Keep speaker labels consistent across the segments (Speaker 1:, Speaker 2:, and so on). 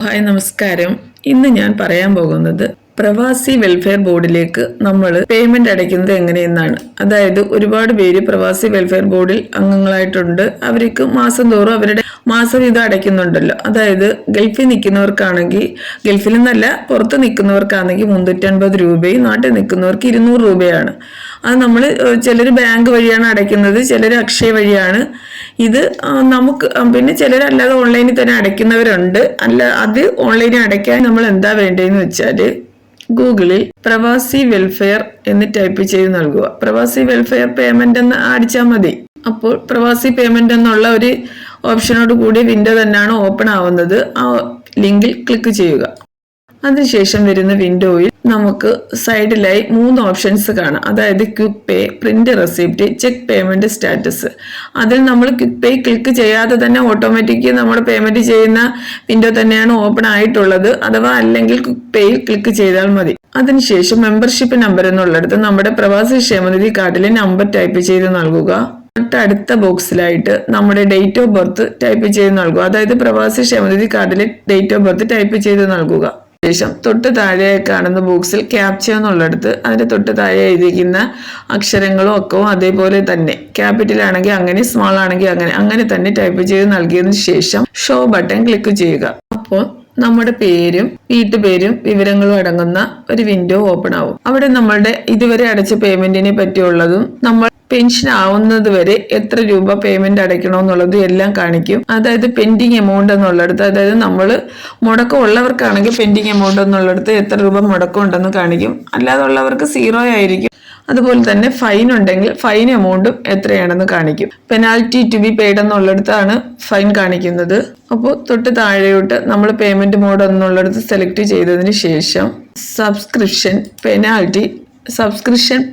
Speaker 1: Hi നമസ്കാരം. ഇന്ന് ഞാൻ പറയാൻ പോകുന്നത് പ്രവാസി വെൽഫെയർ ബോർഡിലേക്ക് നമ്മൾ പേയ്മെന്റ് അടയ്ക്കുന്നത് എങ്ങനെയെന്നാണ്. അതായത് ഒരുപാട് പേര് പ്രവാസി വെൽഫെയർ ബോർഡിൽ അംഗങ്ങളായിട്ടുണ്ട്. അവർക്ക് മാസം തോറും അവരുടെ മാസവീതം അടയ്ക്കുന്നുണ്ടല്ലോ. അതായത് ഗൾഫിൽ നിൽക്കുന്നവർക്കാണെങ്കിൽ, ഗൾഫിൽ നിന്നല്ല പുറത്ത് നിൽക്കുന്നവർക്കാണെങ്കിൽ 350 രൂപയും നാട്ടിൽ നിൽക്കുന്നവർക്ക് 200 രൂപയാണ്. അത് നമ്മൾ ചിലർ ബാങ്ക് വഴിയാണ് അടയ്ക്കുന്നത്, ചിലർ അക്ഷയ വഴിയാണ്. ഇത് നമുക്ക് പിന്നെ ചിലരല്ലാതെ ഓൺലൈനിൽ തന്നെ അടയ്ക്കുന്നവരുണ്ട്. അത് ഓൺലൈനിൽ അടയ്ക്കാൻ നമ്മൾ എന്താ വേണ്ടതെന്ന് വെച്ചാൽ ഗൂഗിളിൽ പ്രവാസി വെൽഫെയർ എന്ന് ടൈപ്പ് ചെയ്ത് നൽകുക. പ്രവാസി വെൽഫെയർ പേയ്മെന്റ് എന്ന് അടിച്ചാൽ മതി. അപ്പോൾ പ്രവാസി പേയ്മെന്റ് എന്നുള്ള ഒരു ഓപ്ഷനോട് കൂടി വിൻഡോ തന്നെയാണ് ഓപ്പൺ ആവുന്നത്. ആ ലിങ്കിൽ ക്ലിക്ക് ചെയ്യുക. അതിനുശേഷം വരുന്ന വിൻഡോയിൽ നമുക്ക് സൈഡിലായി 3 ഓപ്ഷൻസ് കാണാം. അതായത് quick pay, print receipt, check payment status. അതിൽ നമ്മൾ ക്വിക്ക് പേ ക്ലിക്ക് ചെയ്യാതെ തന്നെ ഓട്ടോമാറ്റിക് നമ്മൾ പേയ്മെന്റ് ചെയ്യുന്ന വിൻഡോ തന്നെയാണ് ഓപ്പൺ ആയിട്ടുള്ളത്. അഥവാ അല്ലെങ്കിൽ ക്വിക്ക് പേയിൽ ക്ലിക്ക് ചെയ്താൽ മതി. അതിനുശേഷം മെമ്പർഷിപ്പ് നമ്പർ എന്നുള്ളിടത്ത് നമ്മുടെ പ്രവാസി ക്ഷേമനിധി കാർഡിലെ നമ്പർ ടൈപ്പ് ചെയ്ത് നൽകുക. അടുത്ത ബോക്സിലായിട്ട് നമ്മുടെ ഡേറ്റ് ഓഫ് ബർത്ത് ടൈപ്പ് ചെയ്ത് നൽകുക. അതായത് പ്രവാസി ക്ഷേമനിധി കാർഡിലെ ഡേറ്റ് ഓഫ് ബർത്ത് ടൈപ്പ് ചെയ്ത് നൽകുക. ശേഷം തൊട്ട് താഴെ കാണുന്ന ബോക്സിൽ ക്യാപ്ച എന്നുള്ളിടത്ത് അതിന്റെ തൊട്ട് താഴെ എഴുതിയിരിക്കുന്ന അക്ഷരങ്ങളും ഒക്കെ അതേപോലെ തന്നെ ക്യാപിറ്റൽ ആണെങ്കിൽ അങ്ങനെ, സ്മോൾ ആണെങ്കിൽ അങ്ങനെ തന്നെ ടൈപ്പ് ചെയ്ത് നൽകിയതിനു ശേഷം ഷോ ബട്ടൺ ക്ലിക്ക് ചെയ്യുക. അപ്പോൾ നമ്മുടെ പേരും വീട്ടുപേരും വിവരങ്ങളും അടങ്ങുന്ന ഒരു വിൻഡോ ഓപ്പൺ ആവും. അവിടെ നമ്മളുടെ ഇതുവരെ അടച്ച പേയ്മെന്റിനെ പറ്റിയുള്ളതും നമ്മൾ പെൻഷൻ ആവുന്നത് വരെ എത്ര രൂപ പേയ്മെന്റ് അടയ്ക്കണമെന്നുള്ളതും എല്ലാം കാണിക്കും. അതായത് പെൻഡിങ് എമൗണ്ട് എന്നുള്ളിടത്ത്, അതായത് നമ്മൾ മുടക്കം ഉള്ളവർക്കാണെങ്കിൽ പെൻഡിങ് എമൗണ്ട് എന്നുള്ളിടത്ത് എത്ര രൂപ മുടക്കം ഉണ്ടെന്ന് കാണിക്കും. അല്ലാതെ ഉള്ളവർക്ക് 0 ആയിരിക്കും. അതുപോലെ തന്നെ ഫൈൻ ഉണ്ടെങ്കിൽ ഫൈൻ എമൗണ്ടും എത്രയാണെന്ന് കാണിക്കും. പെനാൽറ്റി ടു ബി പെയ്ഡ് എന്നുള്ളിടത്താണ് ഫൈൻ കാണിക്കുന്നത്. അപ്പോൾ തൊട്ട് താഴെയോട്ട് നമ്മൾ പേയ്മെന്റ് മോഡ് എന്നുള്ളിടത്ത് സെലക്ട് ചെയ്തതിന് ശേഷം സബ്സ്ക്രിപ്ഷൻ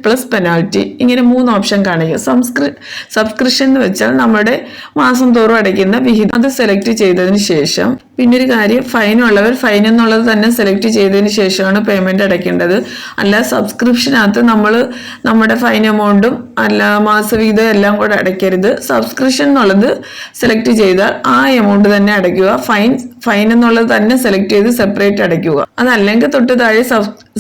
Speaker 1: പ്ലസ് പെനാൽറ്റി, ഇങ്ങനെ 3 ഓപ്ഷൻ കാണിക്കും. സബ്സ്ക്രിപ്ഷൻ എന്ന് വെച്ചാൽ നമ്മുടെ മാസം തോറും അടയ്ക്കുന്ന വിഹിതം, അത് സെലക്ട് ചെയ്തതിന് ശേഷം പിന്നൊരു കാര്യം, ഫൈൻ ഉള്ളവർ ഫൈൻ എന്നുള്ളത് തന്നെ സെലക്ട് ചെയ്തതിന് ശേഷമാണ് പേയ്മെന്റ് അടയ്ക്കേണ്ടത്. അല്ല സബ്സ്ക്രിപ്ഷനകത്ത് നമ്മൾ നമ്മുടെ ഫൈൻ എമൗണ്ടും അല്ല മാസവീതം എല്ലാം കൂടെ അടയ്ക്കരുത്. സബ്സ്ക്രിപ്ഷൻ എന്നുള്ളത് സെലക്ട് ചെയ്താൽ ആ എമൗണ്ട് തന്നെ അടയ്ക്കുക. ഫൈൻ എന്നുള്ളത് തന്നെ സെലക്ട് ചെയ്ത് സെപ്പറേറ്റ് അടയ്ക്കുക. അതല്ലെങ്കിൽ തൊട്ട് താഴെ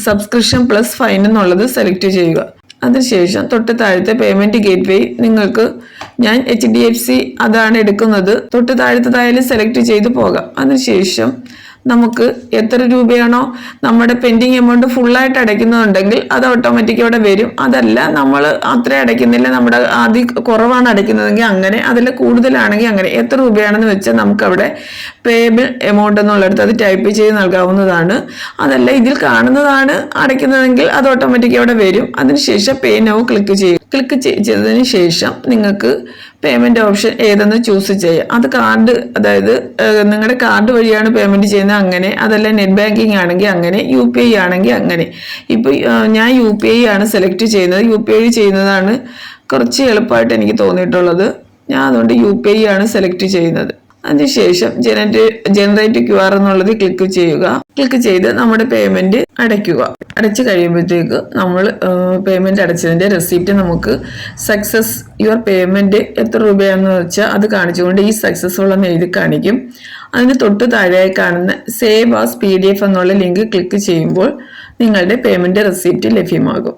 Speaker 1: സബ്സ്ക്രിപ്ഷൻ പ്ലസ് ഫൈൻ എന്നുള്ളത് സെലക്ട് ചെയ്യുക. അതിനുശേഷം തൊട്ട് താഴത്തെ പേയ്മെന്റ് ഗേറ്റ്വേ ഞാൻ HDFC അതാണ് എടുക്കുന്നത്. തൊട്ട് താഴത്തായാലും സെലക്ട് ചെയ്ത് പോകാം. അതിനുശേഷം നമുക്ക് എത്ര രൂപയാണോ നമ്മുടെ പെൻഡിങ് എമൗണ്ട് ഫുള്ളായിട്ട് അടയ്ക്കുന്നുണ്ടെങ്കിൽ അത് ഓട്ടോമാറ്റിക് അവിടെ വരും. അതല്ല നമ്മൾ അത്ര അടയ്ക്കുന്നില്ല, നമ്മുടെ ആദ്യം കുറവാണ് അടയ്ക്കുന്നതെങ്കിൽ അങ്ങനെ, അതിൽ കൂടുതലാണെങ്കിൽ അങ്ങനെ, എത്ര രൂപയാണെന്ന് വെച്ചാൽ നമുക്ക് അവിടെ പേയബിൾ എമൗണ്ട് എന്നുള്ളിടത്ത് അത് ടൈപ്പ് ചെയ്ത് നൽകാവുന്നതാണ്. അതല്ല ഇതിൽ കാണുന്നതാണ് അടയ്ക്കുന്നതെങ്കിൽ അത് ഓട്ടോമാറ്റിക് അവിടെ വരും. അതിനുശേഷം പേ നൗ ക്ലിക്ക് ചെയ്യും. ക്ലിക്ക് ചെയ്തതിന് ശേഷം നിങ്ങൾക്ക് പേയ്മെന്റ് ഓപ്ഷൻ ഏതെന്ന് ചൂസ് ചെയ്യാം. അത് കാർഡ്, അതായത് നിങ്ങളുടെ കാർഡ് വഴിയാണ് പേയ്മെന്റ് ചെയ്യുന്നത് അങ്ങനെ, അതല്ല നെറ്റ് ബാങ്കിങ് ആണെങ്കിൽ അങ്ങനെ, UPI ആണെങ്കിൽ അങ്ങനെ. ഇപ്പൊ ഞാൻ UPI ആണ് സെലക്ട് ചെയ്യുന്നത്. UPI ചെയ്യുന്നതാണ് കുറച്ച് എളുപ്പമായിട്ട് എനിക്ക് തോന്നിയിട്ടുള്ളത്. ഞാൻ അതുകൊണ്ട് UPI ആണ് സെലക്ട് ചെയ്യുന്നത്. അതിനുശേഷം ജനറേറ്റ് QR എന്നുള്ളത് ക്ലിക്ക് ചെയ്യുക. ക്ലിക്ക് ചെയ്ത് നമ്മുടെ പേയ്മെന്റ് അടയ്ക്കുക. അടച്ചു കഴിയുമ്പോഴത്തേക്ക് നമ്മൾ പേയ്മെന്റ് അടച്ചതിന്റെ റെസിപ്റ്റ് നമുക്ക് സക്സസ് യുവർ പേയ്മെന്റ് എത്ര രൂപയാണെന്ന് വെച്ചാൽ അത് കാണിച്ചുകൊണ്ട് ഈ സക്സസ്ഫുൾ എന്ന് എഴുതി കാണിക്കും. അതിന് തൊട്ട് താഴെയായി കാണുന്ന സേവ് ആസ് PDF എന്നുള്ള ലിങ്ക് ക്ലിക്ക് ചെയ്യുമ്പോൾ നിങ്ങളുടെ പേയ്മെന്റ് റെസിപ്റ്റ് ലഭ്യമാകും.